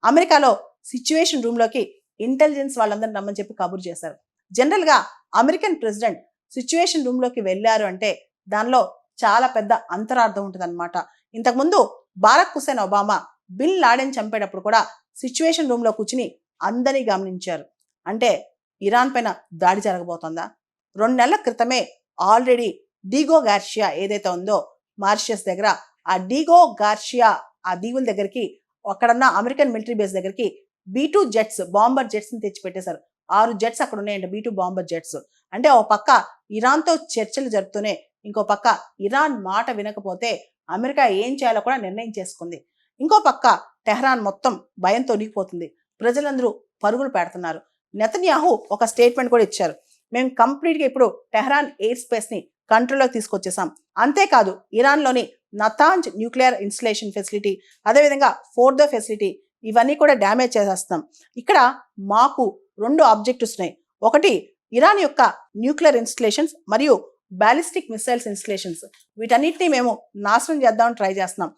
అమెరికాలో సిచ్యువేషన్ రూమ్లోకి ఇంటెలిజెన్స్ వాళ్ళందరినీ రమ్మని చెప్పి కబురు చేశారు. జనరల్గా అమెరికన్ ప్రెసిడెంట్ సిచ్యువేషన్ రూమ్లోకి వెళ్ళారు అంటే దానిలో చాలా పెద్ద అంతరార్థం ఉంటుందన్నమాట. ఇంతకుముందు Barack Hussein Obama bin Laden చంపేటప్పుడు కూడా సిచ్యువేషన్ రూమ్లో కూర్చుని అందరినీ గమనించారు. అంటే ఇరాన్ పైన దాడి జరగబోతోందా? 2 నెలల క్రితమే ఆల్రెడీ డీగో గార్షియా ఏదైతే ఉందో మారిషియస్ దగ్గర, ఆ డీగో గార్షియా ఆ దీవుల దగ్గరికి అక్కడున్న అమెరికన్ మిలిటరీ బేస్ దగ్గరికి B-2 జెట్స్, బాంబర్ జెట్స్ని తెచ్చిపెట్టేశారు. 6 జెట్స్ అక్కడ ఉన్నాయండి, B-2 బాంబర్ జెట్స్. అంటే ఓ పక్క ఇరాన్తో చర్చలు జరుపుతూనే ఇంకో పక్క ఇరాన్ మాట వినకపోతే అమెరికా ఏం చేయాలో కూడా నిర్ణయం చేసుకుంది. ఇంకో పక్క టెహ్రాన్ మొత్తం భయంతో వణికిపోతుంది. ప్రజలందరూ పరుగులు పెడుతున్నారు. నెతన్యాహు ఒక స్టేట్మెంట్ కూడా ఇచ్చారు. మేము కంప్లీట్గా ఇప్పుడు టెహ్రాన్ ఎయిర్ స్పేస్ని కంట్రోల్లోకి తీసుకొచ్చేసాం. అంతేకాదు ఇరాన్లోని నతాంజ్ న్యూక్లియర్ ఇన్స్టలేషన్ ఫెసిలిటీ, అదేవిధంగా ఫోర్దో ఫెసిలిటీ, ఇవన్నీ కూడా డ్యామేజ్ చేసేస్తాం. ఇక్కడ మాకు 2 ఆబ్జెక్టివ్స్ ఉన్నాయి. ఒకటి ఇరాన్ యొక్క న్యూక్లియర్ ఇన్స్టలేషన్స్ మరియు బ్యాలిస్టిక్ మిసైల్స్ ఇన్స్టలేషన్స్, వీటన్నిటిని మేము నాశనం చేద్దామని ట్రై చేస్తున్నాం.